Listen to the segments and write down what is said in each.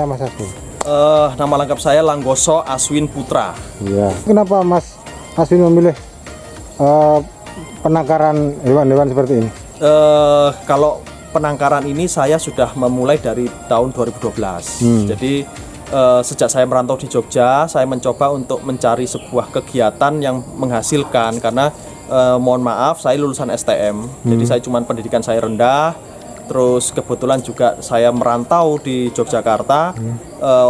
Mas Aswin? Nama lengkap saya Langgoso Aswin Putra. Iya. Kenapa Mas Aswin memilih penangkaran hewan-hewan seperti ini? Kalau penangkaran ini saya sudah memulai dari tahun 2012. Jadi sejak saya merantau di Jogja, saya mencoba untuk mencari sebuah kegiatan yang menghasilkan karena mohon maaf saya lulusan STM. Jadi saya cuman pendidikan saya rendah. Terus kebetulan juga saya merantau di Yogyakarta,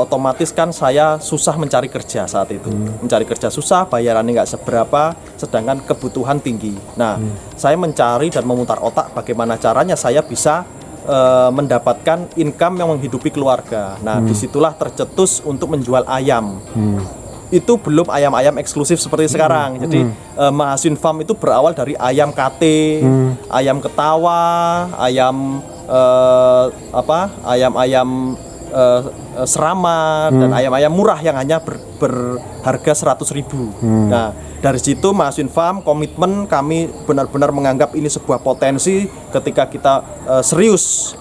otomatis kan saya susah mencari kerja saat itu. Mencari kerja susah, bayarannya nggak seberapa, sedangkan kebutuhan tinggi. Nah, saya mencari dan memutar otak bagaimana caranya saya bisa mendapatkan income yang menghidupi keluarga. Nah, disitulah tercetus untuk menjual ayam. Itu belum ayam-ayam eksklusif seperti sekarang. Jadi Mahaswin Farm itu berawal dari ayam kate, ayam ketawa, ayam ayam-ayam serama dan ayam-ayam murah yang hanya berharga 100.000. Nah, dari situ Mahaswin Farm komitmen kami benar-benar menganggap ini sebuah potensi ketika kita serius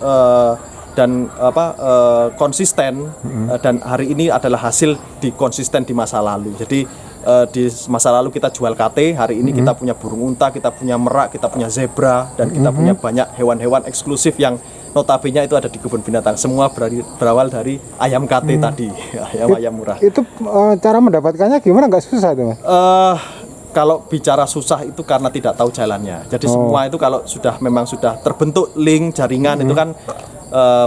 dan konsisten dan hari ini adalah hasil konsisten di masa lalu. Jadi di masa lalu kita jual kate, hari ini kita punya burung unta, kita punya merak, kita punya zebra, dan kita punya banyak hewan-hewan eksklusif yang notabene itu ada di kebun binatang. Semua berawal dari ayam kate tadi, ayam murah. Itu cara mendapatkannya gimana? Nggak susah itu, Mas? Kalau bicara susah itu karena tidak tahu jalannya. Jadi semua itu kalau memang sudah terbentuk link jaringan itu kan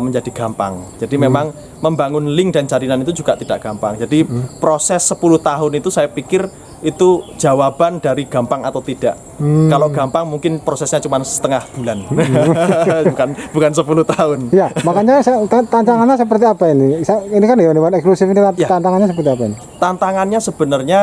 menjadi gampang. Jadi memang membangun link dan jaringan itu juga tidak gampang. Jadi proses 10 tahun itu saya pikir itu jawaban dari gampang atau tidak. Kalau gampang mungkin prosesnya cuma setengah bulan. bukan 10 tahun. Ya, makanya tantangannya seperti apa ini? Ini kan hewan-hewan eksklusif ini, tantangannya seperti apa ini? Tantangannya sebenarnya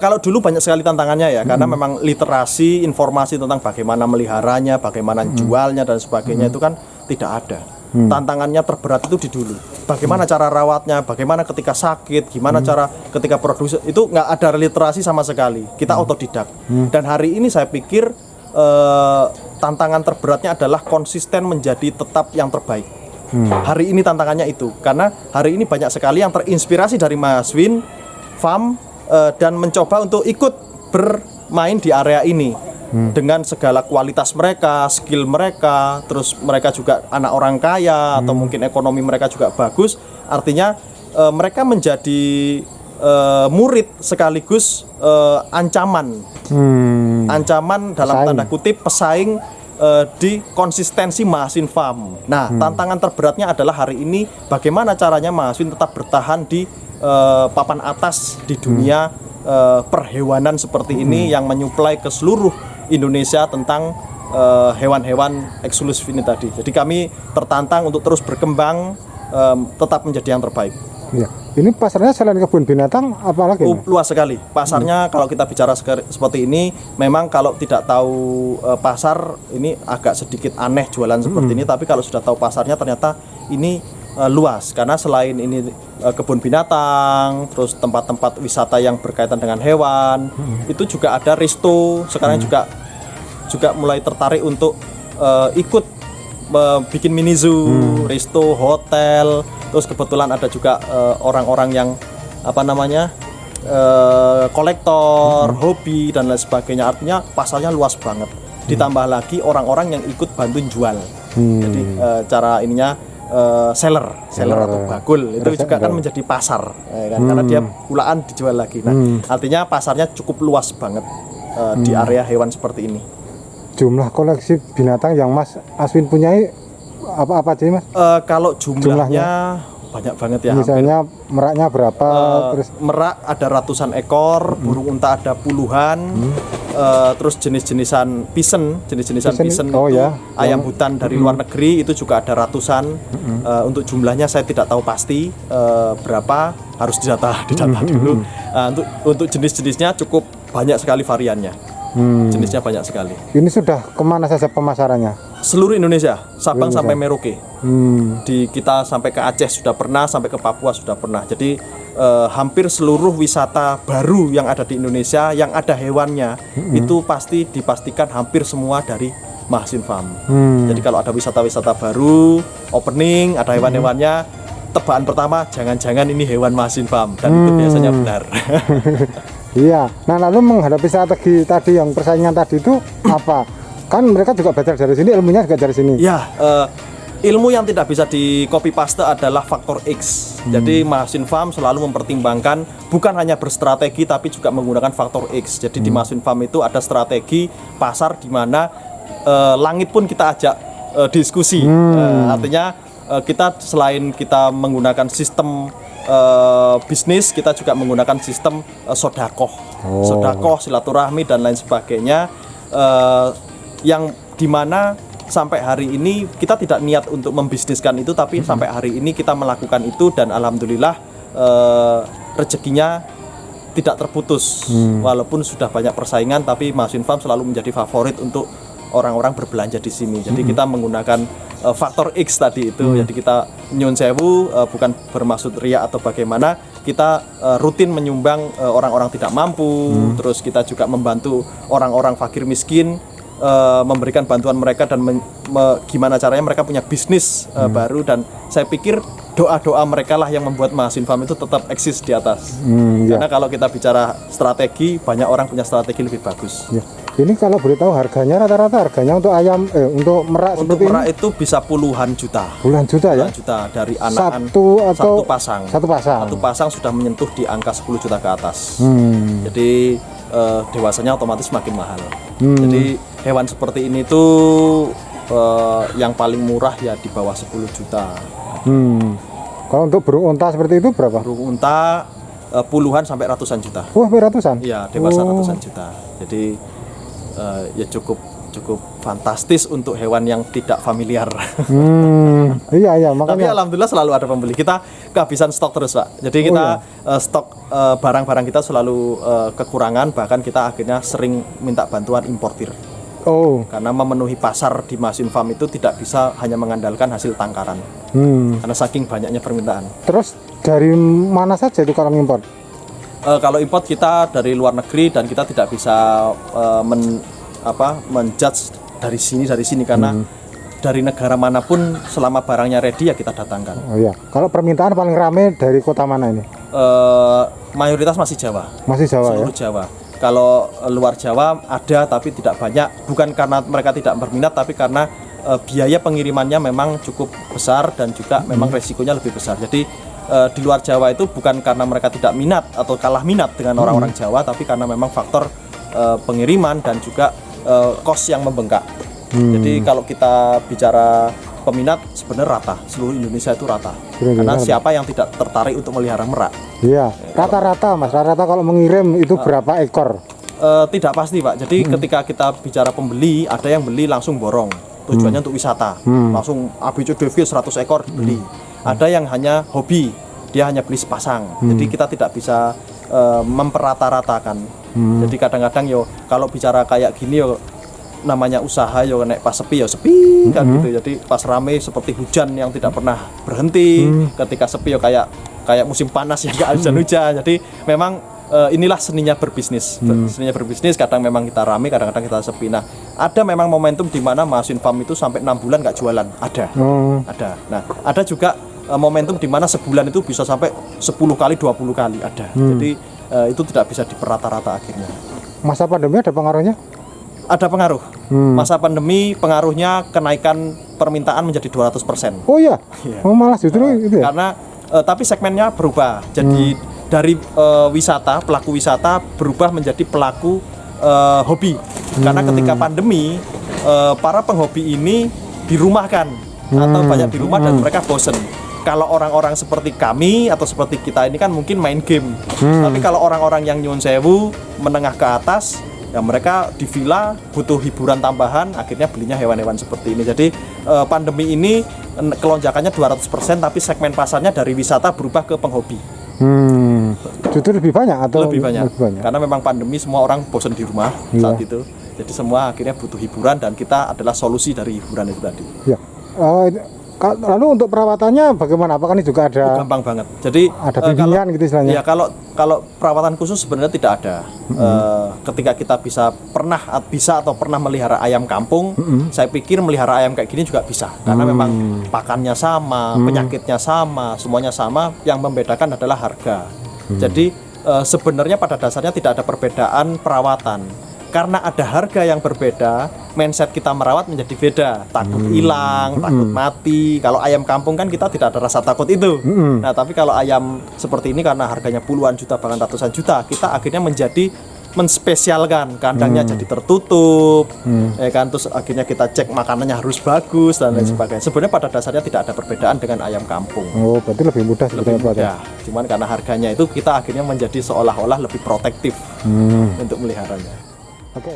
kalau dulu banyak sekali tantangannya ya, karena memang literasi informasi tentang bagaimana meliharanya, bagaimana jualnya dan sebagainya itu kan tidak ada. Tantangannya terberat itu di dulu. Bagaimana cara rawatnya, bagaimana ketika sakit, gimana cara ketika produksi, itu nggak ada literasi sama sekali. Kita otodidak. Dan hari ini saya pikir tantangan terberatnya adalah konsisten menjadi tetap yang terbaik. Hari ini tantangannya itu, karena hari ini banyak sekali yang terinspirasi dari Mahaswin Farm dan mencoba untuk ikut bermain di area ini. Dengan segala kualitas mereka, skill mereka, terus mereka juga anak orang kaya atau mungkin ekonomi mereka juga bagus. Artinya mereka menjadi murid sekaligus ancaman. Ancaman dalam tanda kutip pesaing di konsistensi Mahaswin Farm. Nah, tantangan terberatnya adalah hari ini bagaimana caranya Mahaswin tetap bertahan di papan atas di dunia perhewanan seperti ini yang menyuplai ke seluruh Indonesia tentang hewan-hewan eksklusif ini tadi. Jadi kami tertantang untuk terus berkembang, tetap menjadi yang terbaik. Ya. Ini pasarnya selain kebun binatang apalagi? Luas sekali. Pasarnya kalau kita bicara seperti ini, memang kalau tidak tahu pasar ini agak sedikit aneh jualan seperti ini. Tapi kalau sudah tahu pasarnya ternyata ini luas. Karena selain ini kebun binatang, terus tempat-tempat wisata yang berkaitan dengan hewan, itu juga ada resto. Sekarang juga mulai tertarik untuk ikut bikin mini zoo, resto, hotel. Terus kebetulan ada juga orang-orang yang kolektor, hobi dan lain sebagainya. Artinya pasarnya luas banget. Ditambah lagi orang-orang yang ikut bantu jual. Jadi cara ininya seller atau bagul itu juga kan menjadi pasar, kan? Karena dia pulaan dijual lagi. Nah, artinya pasarnya cukup luas banget di area hewan seperti ini. Jumlah koleksi binatang yang Mas Aswin punyai apa aja, Mas? Kalau jumlahnya banyak banget ya. Misalnya meraknya berapa? Terus merak ada ratusan ekor, burung unta ada puluhan, terus jenis-jenisan pisen itu ayam hutan dari luar negeri itu juga ada ratusan. Untuk jumlahnya saya tidak tahu pasti berapa, harus didata dulu. Untuk jenis-jenisnya cukup banyak sekali variannya. Jenisnya banyak sekali. Ini sudah kemana saja pemasarannya? Seluruh Indonesia, Sabang sampai Merauke. Kita sampai ke Aceh sudah pernah, sampai ke Papua sudah pernah. Jadi hampir seluruh wisata baru yang ada di Indonesia yang ada hewannya itu pasti dipastikan hampir semua dari Mahaswin Farm. Jadi kalau ada wisata-wisata baru, opening, ada hewan-hewannya, tebakan pertama jangan-jangan ini hewan Masin Farm, dan itu biasanya benar. Iya. Nah, lalu menghadapi strategi tadi yang persaingan tadi itu apa? Kan mereka juga belajar dari sini, ilmunya juga dari sini. Ya, ilmu yang tidak bisa di copy paste adalah faktor X. Jadi Masin Farm selalu mempertimbangkan bukan hanya berstrategi tapi juga menggunakan faktor X. Jadi di Masin Farm itu ada strategi pasar di mana langit pun kita ajak diskusi. Artinya kita selain kita menggunakan sistem bisnis, kita juga menggunakan sistem sodakoh, silaturahmi dan lain sebagainya, yang dimana sampai hari ini kita tidak niat untuk membisniskan itu, tapi sampai hari ini kita melakukan itu dan alhamdulillah rezekinya tidak terputus. Walaupun sudah banyak persaingan, tapi Masin Farm selalu menjadi favorit untuk orang-orang berbelanja di sini. Jadi kita menggunakan faktor X tadi itu. Jadi kita nyun sewu, bukan bermaksud riak atau bagaimana. Kita rutin menyumbang orang-orang tidak mampu. Terus kita juga membantu orang-orang fakir miskin, memberikan bantuan mereka dan gimana caranya mereka punya bisnis baru. Dan saya pikir doa-doa mereka lah yang membuat Masin Farm itu tetap eksis di atas. Karena kalau kita bicara strategi, banyak orang punya strategi lebih bagus. Ya. Ini kalau boleh tahu harganya, rata-rata harganya untuk ayam, untuk merak Untuk seperti merak ini? itu bisa puluhan juta. Puluhan juta ya? Puluhan juta dari anakan Satu pasang. Satu pasang. Satu pasang sudah menyentuh di angka 10 juta ke atas. Jadi dewasanya otomatis makin mahal. Jadi hewan seperti ini tuh yang paling murah ya di bawah 10 juta. Kalau untuk burung unta seperti itu berapa? Burung unta puluhan sampai ratusan juta. Wah, ratusan? Iya, dewasa ratusan juta. Jadi ya cukup fantastis untuk hewan yang tidak familiar. Iya, Tapi makanya. alhamdulillah selalu ada pembeli. Kita kehabisan stok terus, Pak. Jadi kita stok barang-barang kita selalu kekurangan, bahkan kita akhirnya sering minta bantuan importir. Karena memenuhi pasar di Masin Farm itu tidak bisa hanya mengandalkan hasil tangkaran. Karena saking banyaknya permintaan. Terus dari mana saja itu kalau impor? Kalau import kita dari luar negeri dan kita tidak bisa menjudge dari sini karena dari negara manapun selama barangnya ready ya kita datangkan. Oh iya. Kalau permintaan paling rame dari kota mana ini? Mayoritas masih Jawa. Masih Jawa ya? Seluruh Jawa. Kalau luar Jawa ada tapi tidak banyak, bukan karena mereka tidak berminat tapi karena biaya pengirimannya memang cukup besar dan juga memang resikonya lebih besar. Jadi di luar Jawa itu bukan karena mereka tidak minat atau kalah minat dengan orang-orang Jawa, tapi karena memang faktor pengiriman dan juga kos yang membengkak. Jadi kalau kita bicara peminat sebenarnya rata, seluruh Indonesia itu rata. Karena siapa yang tidak tertarik untuk melihara merak? Iya, rata-rata Mas, rata-rata kalau mengirim itu berapa ekor? Tidak pasti, Pak. Jadi ketika kita bicara pembeli, ada yang beli langsung borong, tujuannya untuk wisata, langsung ABCDV 100 ekor dibeli. Ada yang hanya hobi, dia hanya beli sepasang. Jadi kita tidak bisa memperrata-ratakan. Jadi kadang-kadang kalau bicara kayak gini namanya usaha nek pas sepi sepi kan gitu. Jadi pas rame seperti hujan yang tidak pernah berhenti. Ketika sepi kayak musim panas yang nggak hujan-hujan. Jadi memang inilah seninya berbisnis. Seninya berbisnis, kadang memang kita rame, kadang-kadang kita sepi. Nah, ada memang momentum di mana Masin Farm itu sampai 6 bulan nggak jualan. Ada. Nah, ada juga momentum di mana sebulan itu bisa sampai 10 kali, 20 kali ada. Jadi itu tidak bisa diperrata-rata akhirnya. Masa pandemi ada pengaruhnya? Ada pengaruh. Masa pandemi pengaruhnya kenaikan permintaan menjadi 200%. Oh iya? Oh malah justru itu ya? Karena tapi segmennya berubah. Jadi dari pelaku wisata berubah menjadi pelaku hobi. Karena ketika pandemi para penghobi ini dirumahkan atau banyak di rumah dan mereka bosen. Kalau orang-orang seperti kami atau seperti kita ini kan mungkin main game. Tapi kalau orang-orang yang nyuwun sewu menengah ke atas, ya mereka di villa butuh hiburan tambahan, akhirnya belinya hewan-hewan seperti ini. Jadi pandemi ini kelonjakannya 200%, tapi segmen pasarnya dari wisata berubah ke penghobi. Justru lebih banyak atau lebih banyak. Karena memang pandemi semua orang bosan di rumah saat itu. Jadi semua akhirnya butuh hiburan dan kita adalah solusi dari hiburan itu tadi. Ya. Lalu untuk perawatannya bagaimana? Apakah ini juga ada Gampang banget. Jadi ada bimbingan gitu istilahnya? ya kalau perawatan khusus sebenarnya tidak ada. Ketika kita bisa atau pernah melihara ayam kampung, saya pikir melihara ayam kayak gini juga bisa. Karena memang pakannya sama, penyakitnya sama, semuanya sama. Yang membedakan adalah harga. Jadi sebenarnya pada dasarnya tidak ada perbedaan perawatan. Karena ada harga yang berbeda, mindset kita merawat menjadi beda. Takut hilang, takut mati. Kalau ayam kampung kan kita tidak ada rasa takut itu. Nah, tapi kalau ayam seperti ini karena harganya puluhan juta bahkan ratusan juta, kita akhirnya menjadi menspesialkan kandangnya jadi tertutup, ya kan, terus akhirnya kita cek makanannya harus bagus dan lain sebagainya. Sebenarnya pada dasarnya tidak ada perbedaan dengan ayam kampung. Oh, berarti lebih mudah Lebih sebetulnya Pak, ya? mudah. Cuman karena harganya itu kita akhirnya menjadi seolah-olah lebih protektif untuk meliharanya. Oke.